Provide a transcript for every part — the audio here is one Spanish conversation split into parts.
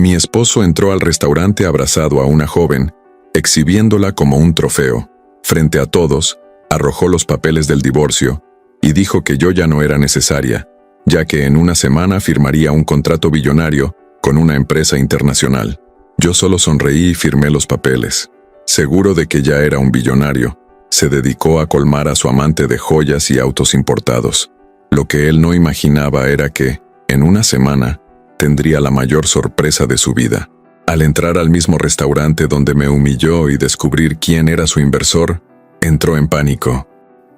Mi esposo entró al restaurante abrazado a una joven, exhibiéndola como un trofeo. Frente a todos, arrojó los papeles del divorcio y dijo que yo ya no era necesaria, ya que en una semana firmaría un contrato billonario con una empresa internacional. Yo solo sonreí y firmé los papeles. Seguro de que ya era un billonario, se dedicó a colmar a su amante de joyas y autos importados. Lo que él no imaginaba era que, en una semana, tendría la mayor sorpresa de su vida. Al entrar al mismo restaurante donde me humilló y descubrir quién era su inversor, entró en pánico.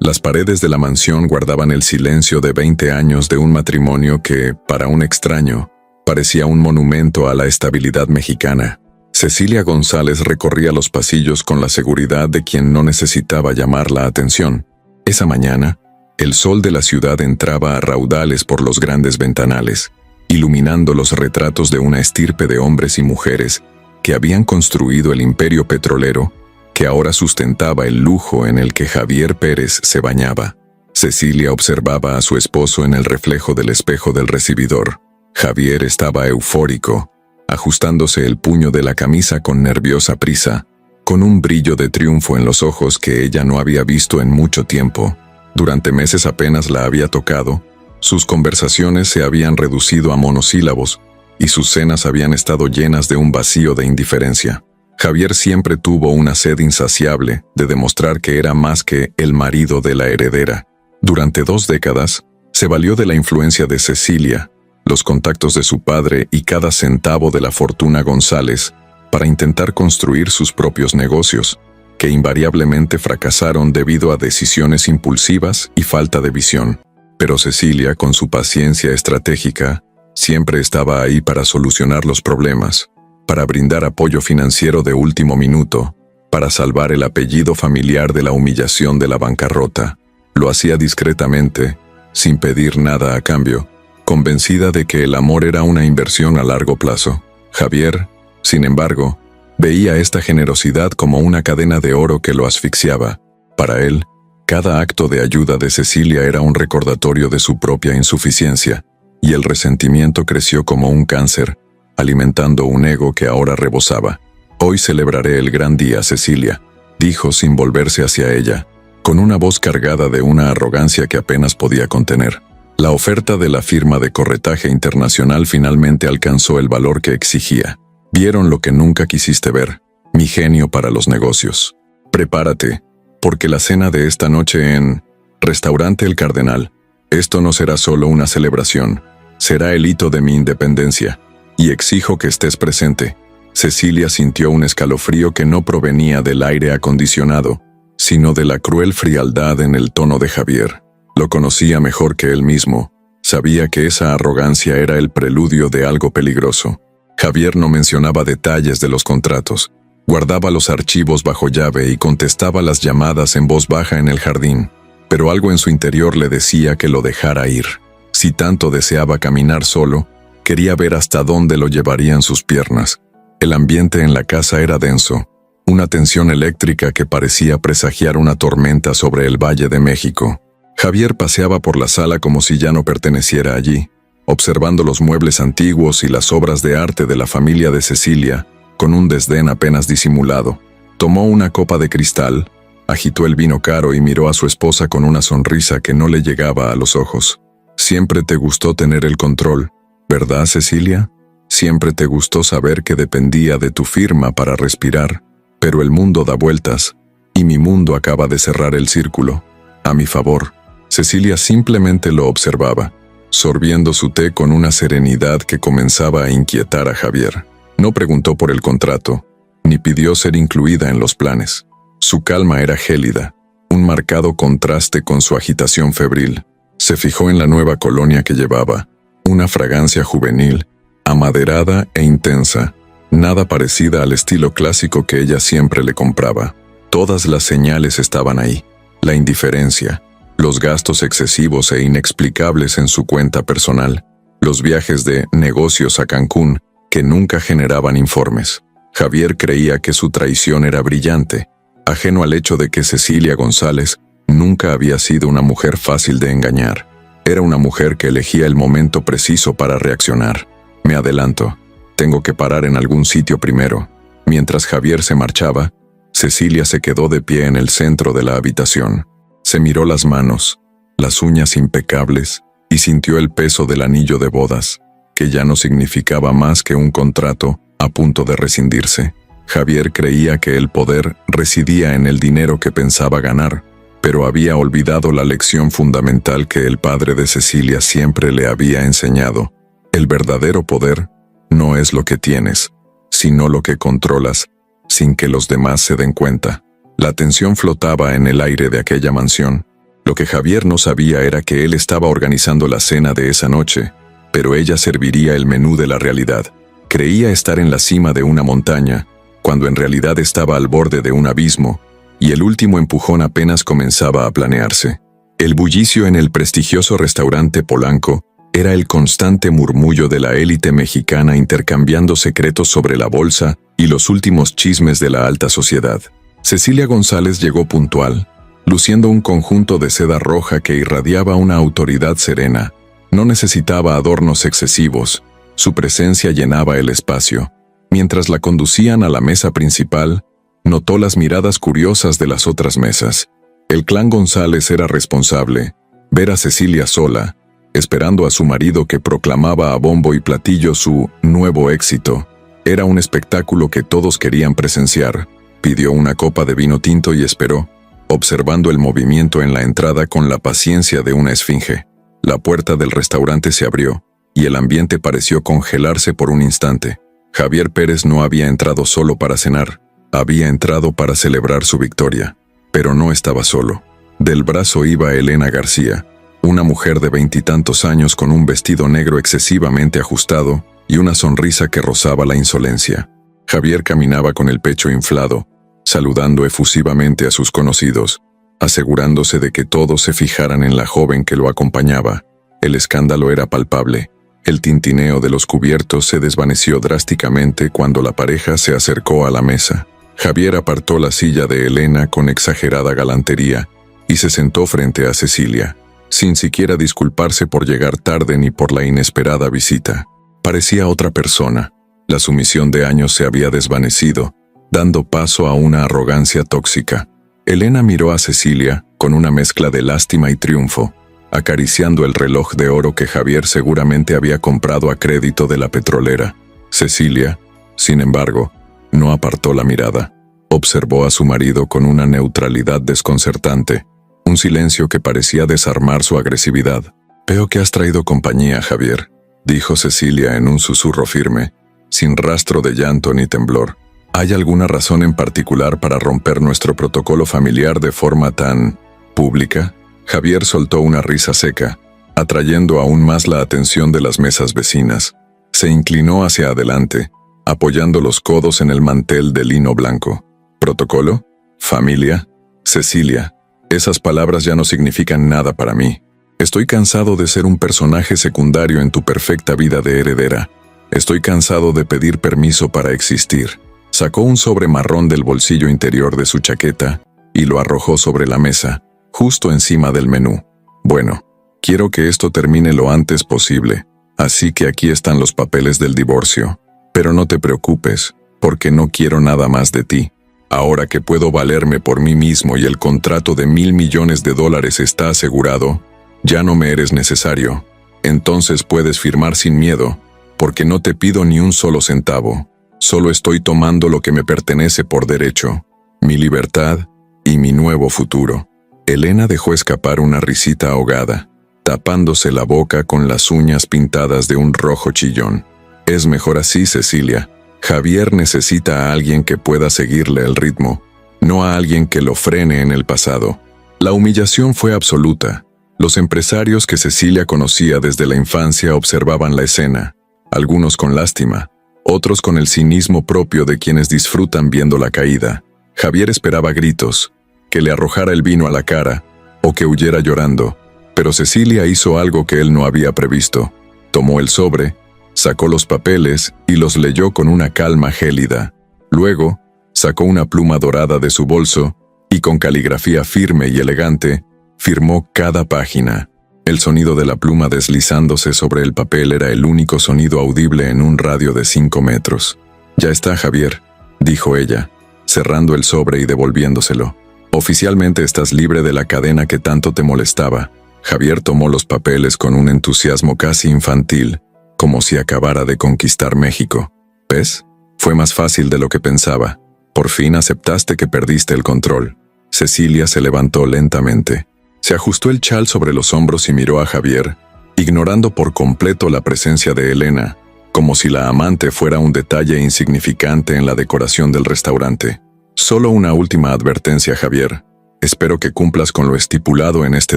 Las paredes de la mansión guardaban el silencio de 20 años de un matrimonio que, para un extraño, parecía un monumento a la estabilidad mexicana. Cecilia González recorría los pasillos con la seguridad de quien no necesitaba llamar la atención. Esa mañana, el sol de la ciudad entraba a raudales por los grandes ventanales, iluminando los retratos de una estirpe de hombres y mujeres que habían construido el imperio petrolero, que ahora sustentaba el lujo en el que Javier Pérez se bañaba. Cecilia observaba a su esposo en el reflejo del espejo del recibidor. Javier estaba eufórico, ajustándose el puño de la camisa con nerviosa prisa, con un brillo de triunfo en los ojos que ella no había visto en mucho tiempo. Durante meses apenas la había tocado, sus conversaciones se habían reducido a monosílabos y sus cenas habían estado llenas de un vacío de indiferencia. Javier siempre tuvo una sed insaciable de demostrar que era más que el marido de la heredera. Durante 2 décadas, se valió de la influencia de Cecilia, los contactos de su padre y cada centavo de la fortuna González para intentar construir sus propios negocios, que invariablemente fracasaron debido a decisiones impulsivas y falta de visión. Pero Cecilia, con su paciencia estratégica, siempre estaba ahí para solucionar los problemas, para brindar apoyo financiero de último minuto, para salvar el apellido familiar de la humillación de la bancarrota. Lo hacía discretamente, sin pedir nada a cambio, convencida de que el amor era una inversión a largo plazo. Javier, sin embargo, veía esta generosidad como una cadena de oro que lo asfixiaba. Para él, cada acto de ayuda de Cecilia era un recordatorio de su propia insuficiencia, y el resentimiento creció como un cáncer, alimentando un ego que ahora rebosaba. «Hoy celebraré el gran día, Cecilia», dijo sin volverse hacia ella, con una voz cargada de una arrogancia que apenas podía contener. La oferta de la firma de corretaje internacional finalmente alcanzó el valor que exigía. Vieron lo que nunca quisiste ver, mi genio para los negocios. Prepárate, porque la cena de esta noche en Restaurante El Cardenal, esto no será solo una celebración, será el hito de mi independencia, y exijo que estés presente. Cecilia sintió un escalofrío que no provenía del aire acondicionado, sino de la cruel frialdad en el tono de Javier. Lo conocía mejor que él mismo, sabía que esa arrogancia era el preludio de algo peligroso. Javier no mencionaba detalles de los contratos, guardaba los archivos bajo llave y contestaba las llamadas en voz baja en el jardín, pero algo en su interior le decía que lo dejara ir. Si tanto deseaba caminar solo, quería ver hasta dónde lo llevarían sus piernas. El ambiente en la casa era denso, una tensión eléctrica que parecía presagiar una tormenta sobre el Valle de México. Javier paseaba por la sala como si ya no perteneciera allí, observando los muebles antiguos y las obras de arte de la familia de Cecilia, con un desdén apenas disimulado. Tomó una copa de cristal, agitó el vino caro y miró a su esposa con una sonrisa que no le llegaba a los ojos. «Siempre te gustó tener el control, ¿verdad, Cecilia? Siempre te gustó saber que dependía de tu firma para respirar, pero el mundo da vueltas, y mi mundo acaba de cerrar el círculo, a mi favor». Cecilia simplemente lo observaba, sorbiendo su té con una serenidad que comenzaba a inquietar a Javier. No preguntó por el contrato, ni pidió ser incluida en los planes. Su calma era gélida, un marcado contraste con su agitación febril. Se fijó en la nueva colonia que llevaba, una fragancia juvenil, amaderada e intensa, nada parecida al estilo clásico que ella siempre le compraba. Todas las señales estaban ahí, la indiferencia, los gastos excesivos e inexplicables en su cuenta personal, los viajes de negocios a Cancún que nunca generaban informes. Javier creía que su traición era brillante, ajeno al hecho de que Cecilia González nunca había sido una mujer fácil de engañar. Era una mujer que elegía el momento preciso para reaccionar. «Me adelanto», Tengo que parar en algún sitio primero. Mientras Javier se marchaba, Cecilia se quedó de pie en el centro de la habitación. Se miró las manos, las uñas impecables, y sintió el peso del anillo de bodas, que ya no significaba más que un contrato a punto de rescindirse. Javier creía que el poder residía en el dinero que pensaba ganar, pero había olvidado la lección fundamental que el padre de Cecilia siempre le había enseñado. El verdadero poder no es lo que tienes, sino lo que controlas, sin que los demás se den cuenta. La tensión flotaba en el aire de aquella mansión. Lo que Javier no sabía era que él estaba organizando la cena de esa noche, pero ella serviría el menú de la realidad. Creía estar en la cima de una montaña, cuando en realidad estaba al borde de un abismo, y el último empujón apenas comenzaba a planearse. El bullicio en el prestigioso restaurante Polanco era el constante murmullo de la élite mexicana intercambiando secretos sobre la bolsa y los últimos chismes de la alta sociedad. Cecilia González llegó puntual, luciendo un conjunto de seda roja que irradiaba una autoridad serena. No necesitaba adornos excesivos, su presencia llenaba el espacio. Mientras la conducían a la mesa principal, notó las miradas curiosas de las otras mesas. El clan González era responsable. Ver a Cecilia sola, esperando a su marido que proclamaba a bombo y platillo su nuevo éxito, era un espectáculo que todos querían presenciar. Pidió una copa de vino tinto y esperó, observando el movimiento en la entrada con la paciencia de una esfinge. La puerta del restaurante se abrió, y el ambiente pareció congelarse por un instante. Javier Pérez no había entrado solo para cenar, había entrado para celebrar su victoria. Pero no estaba solo. Del brazo iba Elena García, una mujer de 20 y tantos años con un vestido negro excesivamente ajustado y una sonrisa que rozaba la insolencia. Javier caminaba con el pecho inflado, saludando efusivamente a sus conocidos, asegurándose de que todos se fijaran en la joven que lo acompañaba. El escándalo era palpable. El tintineo de los cubiertos se desvaneció drásticamente cuando la pareja se acercó a la mesa. Javier apartó la silla de Elena con exagerada galantería y se sentó frente a Cecilia, sin siquiera disculparse por llegar tarde ni por la inesperada visita. Parecía otra persona. La sumisión de años se había desvanecido, dando paso a una arrogancia tóxica. Elena miró a Cecilia con una mezcla de lástima y triunfo, acariciando el reloj de oro que Javier seguramente había comprado a crédito de la petrolera. Cecilia, sin embargo, no apartó la mirada. Observó a su marido con una neutralidad desconcertante, un silencio que parecía desarmar su agresividad. «Veo que has traído compañía, Javier», dijo Cecilia en un susurro firme, sin rastro de llanto ni temblor. «¿Hay alguna razón en particular para romper nuestro protocolo familiar de forma tan pública?» Javier soltó una risa seca, atrayendo aún más la atención de las mesas vecinas. Se inclinó hacia adelante, apoyando los codos en el mantel de lino blanco. ¿Protocolo? ¿Familia? Cecilia, esas palabras ya no significan nada para mí. Estoy cansado de ser un personaje secundario en tu perfecta vida de heredera. Estoy cansado de pedir permiso para existir. Sacó un sobre marrón del bolsillo interior de su chaqueta y lo arrojó sobre la mesa, justo encima del menú. Bueno, quiero que esto termine lo antes posible, así que aquí están los papeles del divorcio. Pero no te preocupes, porque no quiero nada más de ti. Ahora que puedo valerme por mí mismo y el contrato de $1,000 millones está asegurado, ya no me eres necesario. Entonces puedes firmar sin miedo, porque no te pido ni un solo centavo. Solo estoy tomando lo que me pertenece por derecho, mi libertad y mi nuevo futuro. Elena dejó escapar una risita ahogada, tapándose la boca con las uñas pintadas de un rojo chillón. Es mejor así, Cecilia. Javier necesita a alguien que pueda seguirle el ritmo, no a alguien que lo frene en el pasado. La humillación fue absoluta. Los empresarios que Cecilia conocía desde la infancia observaban la escena, algunos con lástima, otros con el cinismo propio de quienes disfrutan viendo la caída. Javier esperaba gritos, que le arrojara el vino a la cara, o que huyera llorando, pero Cecilia hizo algo que él no había previsto. Tomó el sobre, sacó los papeles y los leyó con una calma gélida. Luego, sacó una pluma dorada de su bolso y con caligrafía firme y elegante, firmó cada página. El sonido de la pluma deslizándose sobre el papel era el único sonido audible en un radio de 5 metros. «Ya está, Javier», dijo ella, cerrando el sobre y devolviéndoselo. «Oficialmente estás libre de la cadena que tanto te molestaba». Javier tomó los papeles con un entusiasmo casi infantil, como si acabara de conquistar México. «¿Ves? Fue más fácil de lo que pensaba. Por fin aceptaste que perdiste el control». Cecilia se levantó lentamente. Se ajustó el chal sobre los hombros y miró a Javier, ignorando por completo la presencia de Elena, como si la amante fuera un detalle insignificante en la decoración del restaurante. «Solo una última advertencia, Javier. Espero que cumplas con lo estipulado en este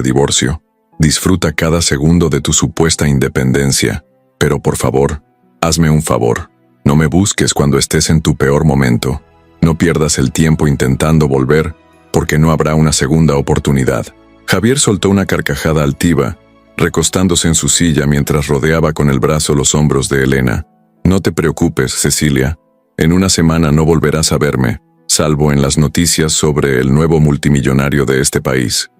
divorcio. Disfruta cada segundo de tu supuesta independencia, pero por favor, hazme un favor. No me busques cuando estés en tu peor momento. No pierdas el tiempo intentando volver, porque no habrá una segunda oportunidad». Javier soltó una carcajada altiva, recostándose en su silla mientras rodeaba con el brazo los hombros de Elena. «No te preocupes, Cecilia. En una semana no volverás a verme, salvo en las noticias sobre el nuevo multimillonario de este país.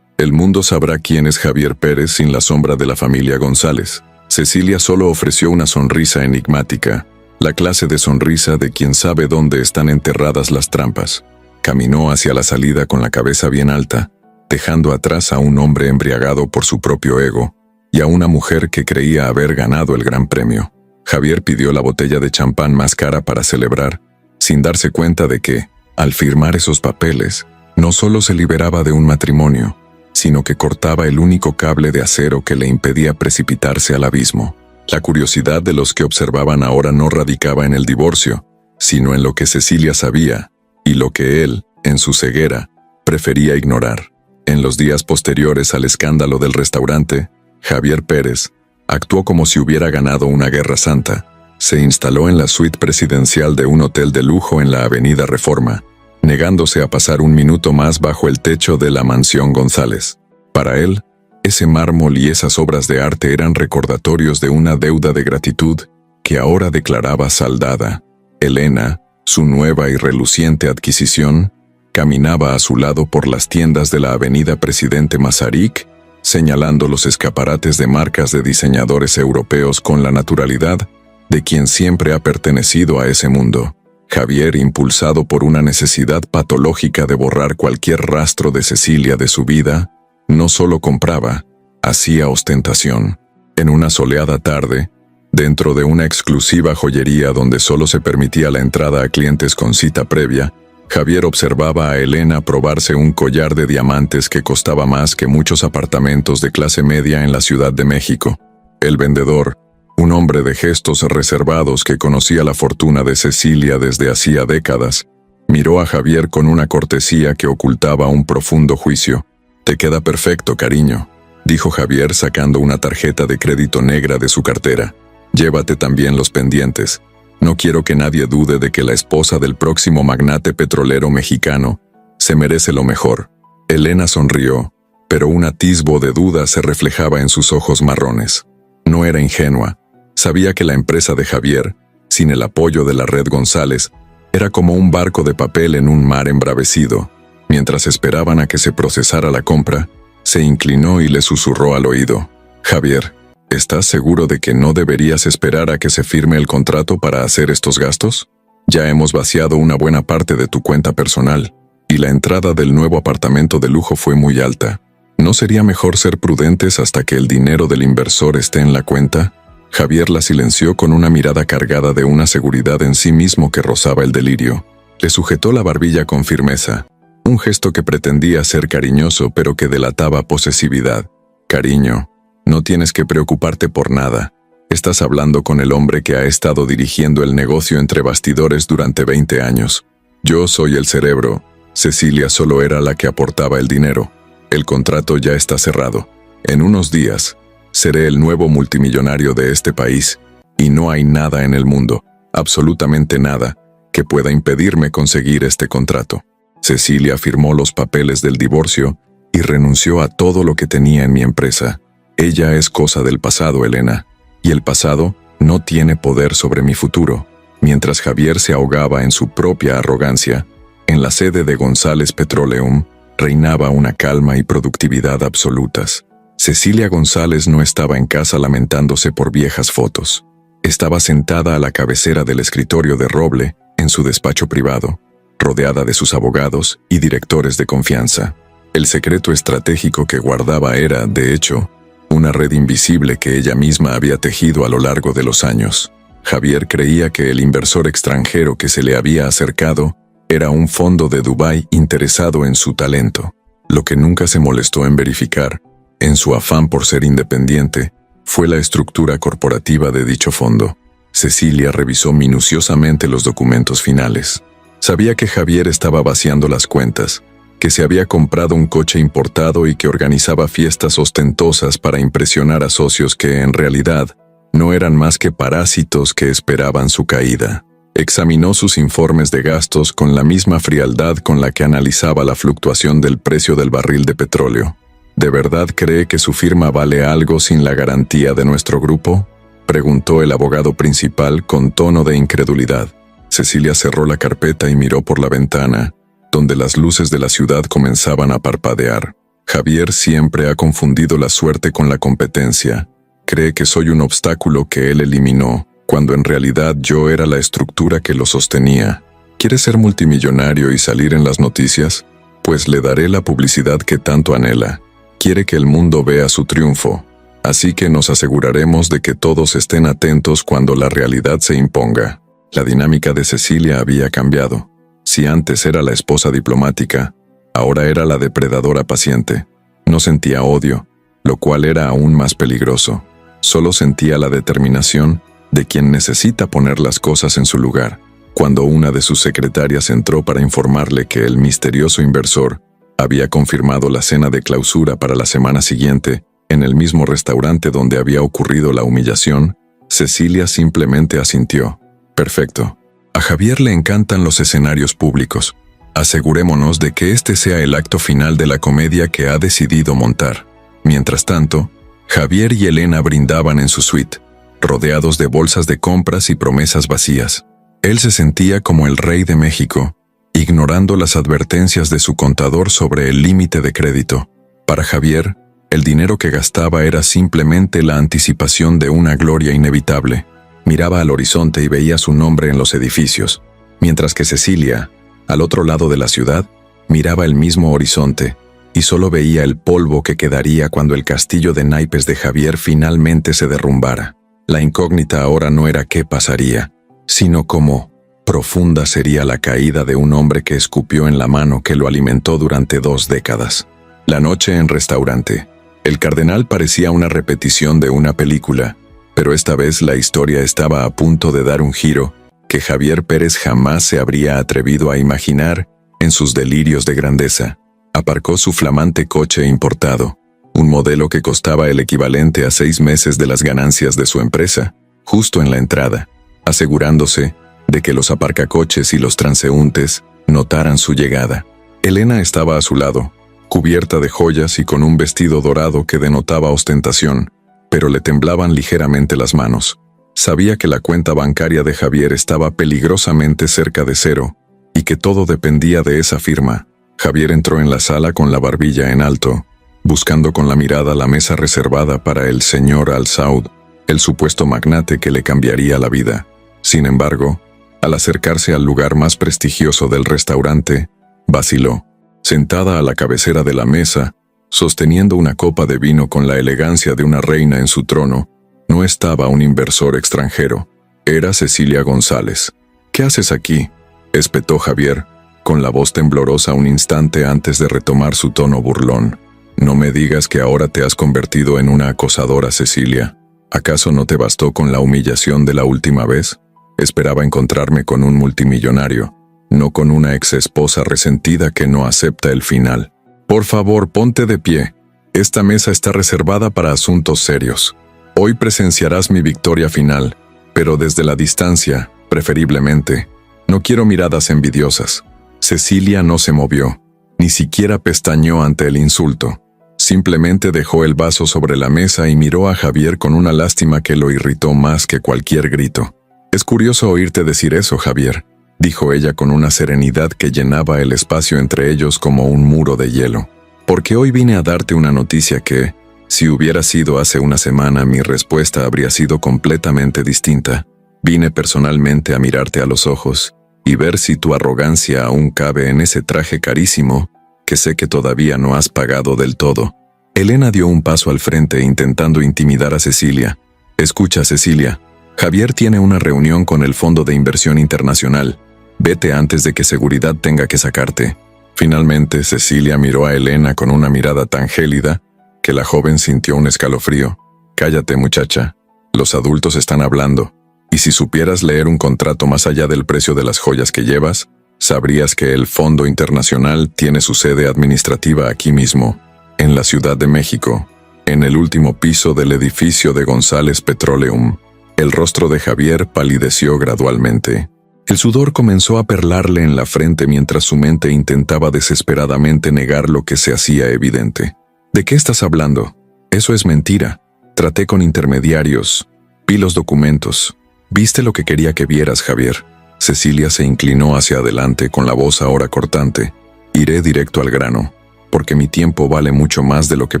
El mundo sabrá quién es Javier Pérez sin la sombra de la familia González». Cecilia solo ofreció una sonrisa enigmática, la clase de sonrisa de quien sabe dónde están enterradas las trampas. Caminó hacia la salida con la cabeza bien alta, dejando atrás a un hombre embriagado por su propio ego y a una mujer que creía haber ganado el gran premio. Javier pidió la botella de champán más cara para celebrar, sin darse cuenta de que, al firmar esos papeles, no solo se liberaba de un matrimonio, sino que cortaba el único cable de acero que le impedía precipitarse al abismo. La curiosidad de los que observaban ahora no radicaba en el divorcio, sino en lo que Cecilia sabía, y lo que él, en su ceguera, prefería ignorar. En los días posteriores al escándalo del restaurante, Javier Pérez actuó como si hubiera ganado una guerra santa. Se instaló en la suite presidencial de un hotel de lujo en la avenida Reforma, negándose a pasar un minuto más bajo el techo de la mansión González. Para él, ese mármol y esas obras de arte eran recordatorios de una deuda de gratitud que ahora declaraba saldada. Elena, su nueva y reluciente adquisición, caminaba a su lado por las tiendas de la avenida Presidente Masaryk, señalando los escaparates de marcas de diseñadores europeos con la naturalidad de quien siempre ha pertenecido a ese mundo. Javier, impulsado por una necesidad patológica de borrar cualquier rastro de Cecilia de su vida, no solo compraba, hacía ostentación. En una soleada tarde, dentro de una exclusiva joyería donde solo se permitía la entrada a clientes con cita previa, Javier observaba a Elena probarse un collar de diamantes que costaba más que muchos apartamentos de clase media en la Ciudad de México. El vendedor, un hombre de gestos reservados que conocía la fortuna de Cecilia desde hacía décadas, miró a Javier con una cortesía que ocultaba un profundo juicio. «Te queda perfecto, cariño», dijo Javier sacando una tarjeta de crédito negra de su cartera. «Llévate también los pendientes. No quiero que nadie dude de que la esposa del próximo magnate petrolero mexicano se merece lo mejor». Elena sonrió, pero un atisbo de duda se reflejaba en sus ojos marrones. No era ingenua. Sabía que la empresa de Javier, sin el apoyo de la red González, era como un barco de papel en un mar embravecido. Mientras esperaban a que se procesara la compra, se inclinó y le susurró al oído: «Javier, ¿estás seguro de que no deberías esperar a que se firme el contrato para hacer estos gastos? Ya hemos vaciado una buena parte de tu cuenta personal, y la entrada del nuevo apartamento de lujo fue muy alta. ¿No sería mejor ser prudentes hasta que el dinero del inversor esté en la cuenta?» Javier la silenció con una mirada cargada de una seguridad en sí mismo que rozaba el delirio. Le sujetó la barbilla con firmeza, un gesto que pretendía ser cariñoso pero que delataba posesividad. «Cariño, no tienes que preocuparte por nada. Estás hablando con el hombre que ha estado dirigiendo el negocio entre bastidores durante 20 años. Yo soy el cerebro. Cecilia solo era la que aportaba el dinero. El contrato ya está cerrado. En unos días, seré el nuevo multimillonario de este país, y no hay nada en el mundo, absolutamente nada, que pueda impedirme conseguir este contrato». Cecilia firmó los papeles del divorcio y renunció a todo lo que tenía en mi empresa. Ella es cosa del pasado, Elena, y el pasado no tiene poder sobre mi futuro. Mientras Javier se ahogaba en su propia arrogancia, en la sede de González Petroleum reinaba una calma y productividad absolutas. Cecilia González no estaba en casa lamentándose por viejas fotos. Estaba sentada a la cabecera del escritorio de roble en su despacho privado, rodeada de sus abogados y directores de confianza. El secreto estratégico que guardaba era, de hecho, una red invisible que ella misma había tejido a lo largo de los años. Javier creía que el inversor extranjero que se le había acercado era un fondo de Dubái interesado en su talento. Lo que nunca se molestó en verificar, en su afán por ser independiente, fue la estructura corporativa de dicho fondo. Cecilia revisó minuciosamente los documentos finales. Sabía que Javier estaba vaciando las cuentas, que se había comprado un coche importado y que organizaba fiestas ostentosas para impresionar a socios que, en realidad, no eran más que parásitos que esperaban su caída. Examinó sus informes de gastos con la misma frialdad con la que analizaba la fluctuación del precio del barril de petróleo. ¿De verdad cree que su firma vale algo sin la garantía de nuestro grupo?, preguntó el abogado principal con tono de incredulidad. Cecilia cerró la carpeta y miró por la ventana, donde las luces de la ciudad comenzaban a parpadear. Javier siempre ha confundido la suerte con la competencia. Cree que soy un obstáculo que él eliminó, cuando en realidad yo era la estructura que lo sostenía. ¿Quiere ser multimillonario y salir en las noticias? Pues le daré la publicidad que tanto anhela. Quiere que el mundo vea su triunfo, así que nos aseguraremos de que todos estén atentos cuando la realidad se imponga. La dinámica de Cecilia había cambiado. Si antes era la esposa diplomática, ahora era la depredadora paciente. No sentía odio, lo cual era aún más peligroso. Solo sentía la determinación de quien necesita poner las cosas en su lugar. Cuando una de sus secretarias entró para informarle que el misterioso inversor había confirmado la cena de clausura para la semana siguiente, en el mismo restaurante donde había ocurrido la humillación, Cecilia simplemente asintió. Perfecto. A Javier le encantan los escenarios públicos. Asegurémonos de que este sea el acto final de la comedia que ha decidido montar. Mientras tanto, Javier y Elena brindaban en su suite, rodeados de bolsas de compras y promesas vacías. Él se sentía como el rey de México, ignorando las advertencias de su contador sobre el límite de crédito. Para Javier, el dinero que gastaba era simplemente la anticipación de una gloria inevitable. Miraba al horizonte y veía su nombre en los edificios, mientras que Cecilia, al otro lado de la ciudad, miraba el mismo horizonte y solo veía el polvo que quedaría cuando el castillo de naipes de Javier finalmente se derrumbara. La incógnita ahora no era qué pasaría, sino cómo profunda sería la caída de un hombre que escupió en la mano que lo alimentó durante 2 décadas. La noche en restaurante. El cardenal parecía una repetición de una película, pero esta vez la historia estaba a punto de dar un giro que Javier Pérez jamás se habría atrevido a imaginar en sus delirios de grandeza. Aparcó su flamante coche importado, un modelo que costaba el equivalente a 6 meses de las ganancias de su empresa, justo en la entrada, asegurándose de que los aparcacoches y los transeúntes notaran su llegada. Elena estaba a su lado, cubierta de joyas y con un vestido dorado que denotaba ostentación, pero le temblaban ligeramente las manos. Sabía que la cuenta bancaria de Javier estaba peligrosamente cerca de cero y que todo dependía de esa firma. Javier entró en la sala con la barbilla en alto, buscando con la mirada la mesa reservada para el señor Al-Saud, el supuesto magnate que le cambiaría la vida. Sin embargo, al acercarse al lugar más prestigioso del restaurante, vaciló. Sentada a la cabecera de la mesa, sosteniendo una copa de vino con la elegancia de una reina en su trono, no estaba un inversor extranjero. Era Cecilia González. ¿Qué haces aquí?, espetó Javier, con la voz temblorosa un instante antes de retomar su tono burlón. No me digas que ahora te has convertido en una acosadora, Cecilia. ¿Acaso no te bastó con la humillación de la última vez? Esperaba encontrarme con un multimillonario, no con una exesposa resentida que no acepta el final. Por favor, ponte de pie. Esta mesa está reservada para asuntos serios. Hoy presenciarás mi victoria final, pero desde la distancia, preferiblemente. No quiero miradas envidiosas. Cecilia no se movió, ni siquiera pestañeó ante el insulto. Simplemente dejó el vaso sobre la mesa y miró a Javier con una lástima que lo irritó más que cualquier grito. «Es curioso oírte decir eso, Javier», dijo ella con una serenidad que llenaba el espacio entre ellos como un muro de hielo. «Porque hoy vine a darte una noticia que, Si hubiera sido hace una semana, mi respuesta habría sido completamente distinta. Vine personalmente a mirarte a los ojos y ver si tu arrogancia aún cabe en ese traje carísimo que sé que todavía no has pagado del todo. Elena dio un paso al frente intentando intimidar a Cecilia. Escucha, Cecilia. Javier tiene una reunión con el Fondo de Inversión Internacional. Vete antes de que seguridad tenga que sacarte. Finalmente, Cecilia miró a Elena con una mirada tan gélida que la joven sintió un escalofrío. Cállate, muchacha. Los adultos están hablando. Y si supieras leer un contrato más allá del precio de las joyas que llevas, sabrías que el Fondo Internacional tiene su sede administrativa aquí mismo, en la Ciudad de México, en el último piso del edificio de González Petroleum. El rostro de Javier palideció gradualmente. El sudor comenzó a perlarle en la frente mientras su mente intentaba desesperadamente negar lo que se hacía evidente. ¿De qué estás hablando? Eso es mentira. Traté con intermediarios. Vi los documentos. ¿Viste lo que quería que vieras, Javier? Cecilia se inclinó hacia adelante con la voz ahora cortante. Iré directo al grano, porque mi tiempo vale mucho más de lo que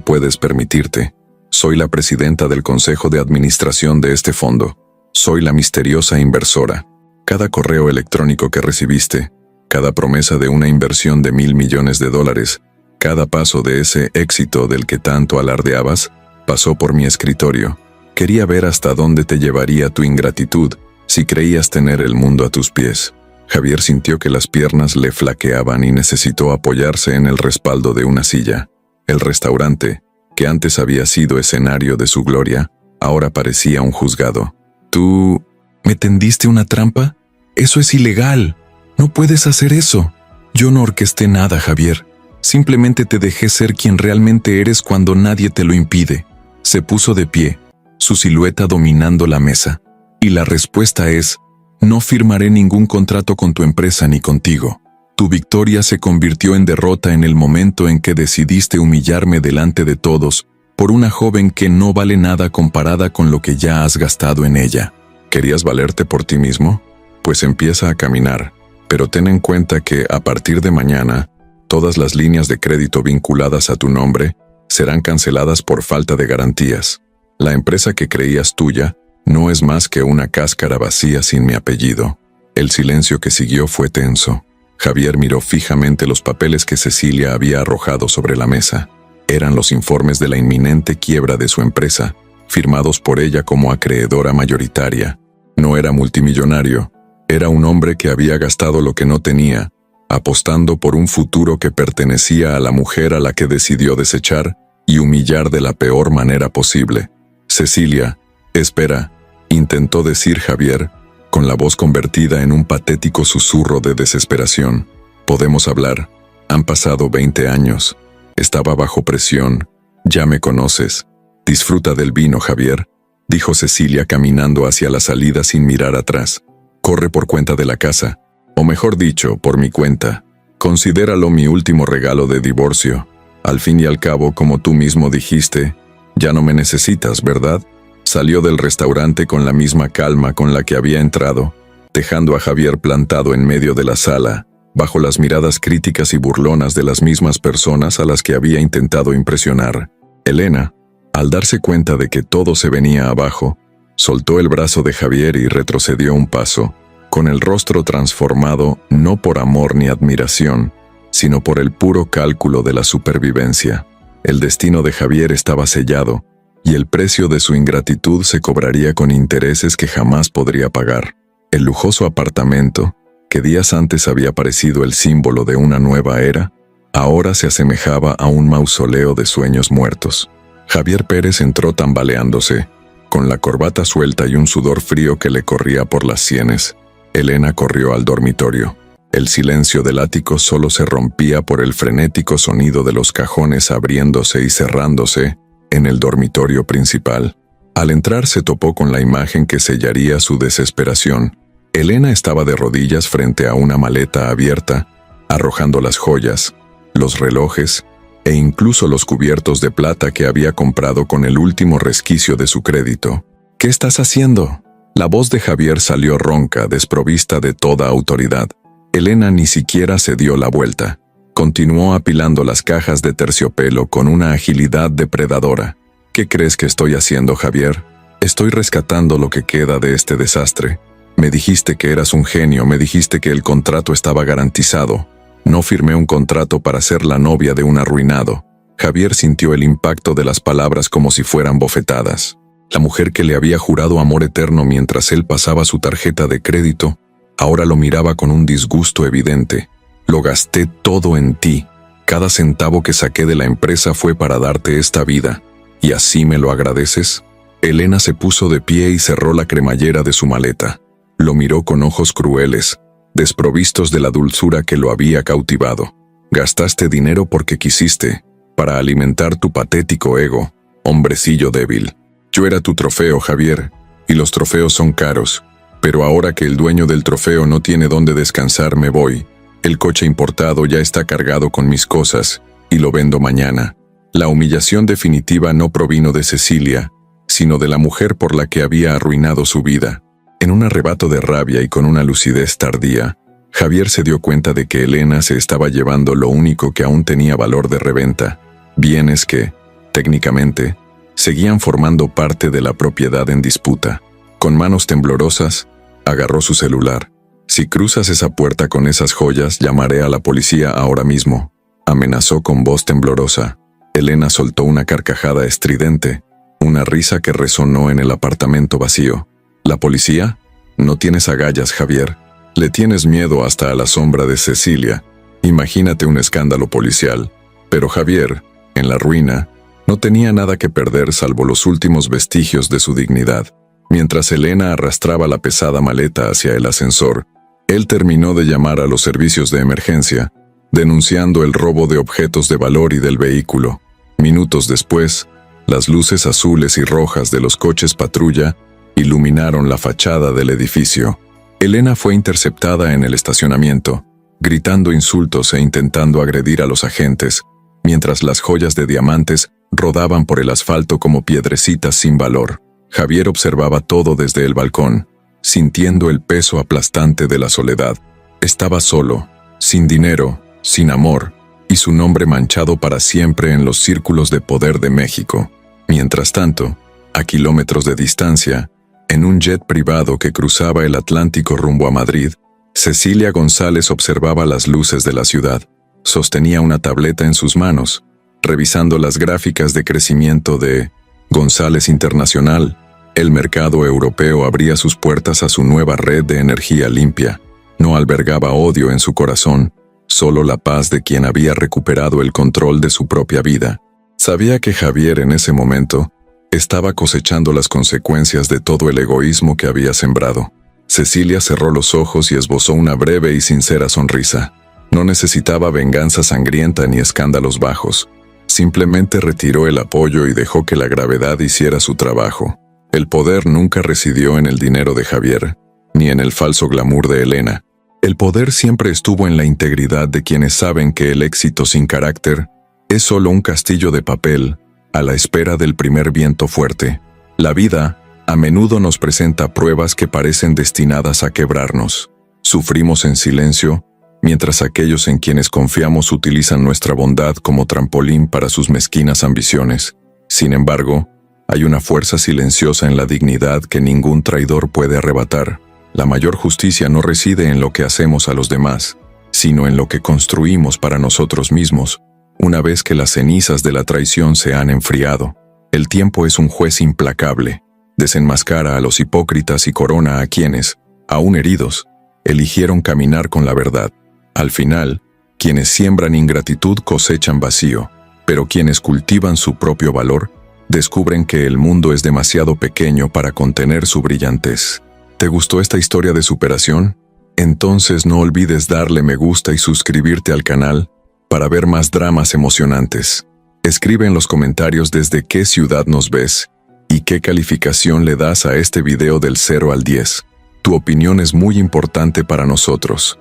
puedes permitirte. Soy la presidenta del Consejo de Administración de este fondo. Soy la misteriosa inversora. Cada correo electrónico que recibiste, cada promesa de una inversión de $1,000 millones, cada paso de ese éxito del que tanto alardeabas, pasó por mi escritorio. Quería ver hasta dónde te llevaría tu ingratitud si creías tener el mundo a tus pies. Javier sintió que las piernas le flaqueaban y necesitó apoyarse en el respaldo de una silla. El restaurante, que antes había sido escenario de su gloria, ahora parecía un juzgado. ¿Tú me tendiste una trampa? Eso es ilegal. No puedes hacer eso. Yo no orquesté nada, Javier. Simplemente te dejé ser quien realmente eres cuando nadie te lo impide. Se puso de pie, su silueta dominando la mesa. Y la respuesta es: no firmaré ningún contrato con tu empresa ni contigo. Tu victoria se convirtió en derrota en el momento en que decidiste humillarme delante de todos por una joven que no vale nada comparada con lo que ya has gastado en ella. ¿Querías valerte por ti mismo? Pues empieza a caminar, pero ten en cuenta que a partir de mañana, todas las líneas de crédito vinculadas a tu nombre serán canceladas por falta de garantías. La empresa que creías tuya no es más que una cáscara vacía sin mi apellido. El silencio que siguió fue tenso. Javier miró fijamente los papeles que Cecilia había arrojado sobre la mesa. Eran los informes de la inminente quiebra de su empresa, firmados por ella como acreedora mayoritaria. No era multimillonario, era un hombre que había gastado lo que no tenía, apostando por un futuro que pertenecía a la mujer a la que decidió desechar y humillar de la peor manera posible. Cecilia, espera, intentó decir Javier, con la voz convertida en un patético susurro de desesperación. Podemos hablar. Han pasado 20 años. Estaba bajo presión. Ya me conoces. Disfruta del vino, Javier, dijo Cecilia caminando hacia la salida sin mirar atrás. Corre por cuenta de la casa, o mejor dicho, por mi cuenta. Considéralo mi último regalo de divorcio. Al fin y al cabo, como tú mismo dijiste, ya no me necesitas, ¿verdad? Salió del restaurante con la misma calma con la que había entrado, dejando a Javier plantado en medio de la sala, bajo las miradas críticas y burlonas de las mismas personas a las que había intentado impresionar. Elena, al darse cuenta de que todo se venía abajo, soltó el brazo de Javier y retrocedió un paso, con el rostro transformado no por amor ni admiración, sino por el puro cálculo de la supervivencia. El destino de Javier estaba sellado, y el precio de su ingratitud se cobraría con intereses que jamás podría pagar. El lujoso apartamento, que días antes había parecido el símbolo de una nueva era, ahora se asemejaba a un mausoleo de sueños muertos. Javier Pérez entró tambaleándose, con la corbata suelta y un sudor frío que le corría por las sienes. Elena corrió al dormitorio. El silencio del ático solo se rompía por el frenético sonido de los cajones abriéndose y cerrándose en el dormitorio principal. Al entrar se topó con la imagen que sellaría su desesperación. Elena estaba de rodillas frente a una maleta abierta, arrojando las joyas, los relojes e incluso los cubiertos de plata que había comprado con el último resquicio de su crédito. ¿Qué estás haciendo? La voz de Javier salió ronca, desprovista de toda autoridad. Elena ni siquiera se dio la vuelta. Continuó apilando las cajas de terciopelo con una agilidad depredadora. ¿Qué crees que estoy haciendo, Javier? Estoy rescatando lo que queda de este desastre. Me dijiste que eras un genio, me dijiste que el contrato estaba garantizado. No firmé un contrato para ser la novia de un arruinado. Javier sintió el impacto de las palabras como si fueran bofetadas. La mujer que le había jurado amor eterno mientras él pasaba su tarjeta de crédito, ahora lo miraba con un disgusto evidente. Lo gasté todo en ti. Cada centavo que saqué de la empresa fue para darte esta vida. ¿Y así me lo agradeces? Elena se puso de pie y cerró la cremallera de su maleta. Lo miró con ojos crueles, desprovistos de la dulzura que lo había cautivado. Gastaste dinero porque quisiste, para alimentar tu patético ego, hombrecillo débil. Yo era tu trofeo, Javier, y los trofeos son caros. Pero ahora que el dueño del trofeo no tiene dónde descansar, me voy. El coche importado ya está cargado con mis cosas, y lo vendo mañana. La humillación definitiva no provino de Cecilia, sino de la mujer por la que había arruinado su vida. En un arrebato de rabia y con una lucidez tardía, Javier se dio cuenta de que Elena se estaba llevando lo único que aún tenía valor de reventa, bienes que, técnicamente, seguían formando parte de la propiedad en disputa. Con manos temblorosas, agarró su celular. Si cruzas esa puerta con esas joyas, llamaré a la policía ahora mismo, amenazó con voz temblorosa. Elena soltó una carcajada estridente, una risa que resonó en el apartamento vacío. ¿La policía? No tienes agallas, Javier. Le tienes miedo hasta a la sombra de Cecilia. Imagínate un escándalo policial. Pero Javier, en la ruina, no tenía nada que perder salvo los últimos vestigios de su dignidad. Mientras Elena arrastraba la pesada maleta hacia el ascensor, él terminó de llamar a los servicios de emergencia, denunciando el robo de objetos de valor y del vehículo. Minutos después, las luces azules y rojas de los coches patrulla iluminaron la fachada del edificio. Elena fue interceptada en el estacionamiento, gritando insultos e intentando agredir a los agentes, mientras las joyas de diamantes rodaban por el asfalto como piedrecitas sin valor. Javier observaba todo desde el balcón, sintiendo el peso aplastante de la soledad. Estaba solo, sin dinero, sin amor, y su nombre manchado para siempre en los círculos de poder de México. Mientras tanto, a kilómetros de distancia, en un jet privado que cruzaba el Atlántico rumbo a Madrid, Cecilia González observaba las luces de la ciudad. Sostenía una tableta en sus manos, revisando las gráficas de crecimiento de González Internacional. El mercado europeo abría sus puertas a su nueva red de energía limpia. No albergaba odio en su corazón, solo la paz de quien había recuperado el control de su propia vida. Sabía que Javier en ese momento estaba cosechando las consecuencias de todo el egoísmo que había sembrado. Cecilia cerró los ojos y esbozó una breve y sincera sonrisa. No necesitaba venganza sangrienta ni escándalos bajos. Simplemente retiró el apoyo y dejó que la gravedad hiciera su trabajo. El poder nunca residió en el dinero de Javier, ni en el falso glamour de Elena. El poder siempre estuvo en la integridad de quienes saben que el éxito sin carácter es solo un castillo de papel, a la espera del primer viento fuerte. La vida, a menudo nos presenta pruebas que parecen destinadas a quebrarnos. Sufrimos en silencio, mientras aquellos en quienes confiamos utilizan nuestra bondad como trampolín para sus mezquinas ambiciones. Sin embargo, hay una fuerza silenciosa en la dignidad que ningún traidor puede arrebatar. La mayor justicia no reside en lo que hacemos a los demás, sino en lo que construimos para nosotros mismos, una vez que las cenizas de la traición se han enfriado. El tiempo es un juez implacable. Desenmascara a los hipócritas y corona a quienes, aún heridos, eligieron caminar con la verdad. Al final, quienes siembran ingratitud cosechan vacío, pero quienes cultivan su propio valor, descubren que el mundo es demasiado pequeño para contener su brillantez. ¿Te gustó esta historia de superación? Entonces no olvides darle me gusta y suscribirte al canal para ver más dramas emocionantes. Escribe en los comentarios desde qué ciudad nos ves y qué calificación le das a este video del 0 al 10. Tu opinión es muy importante para nosotros.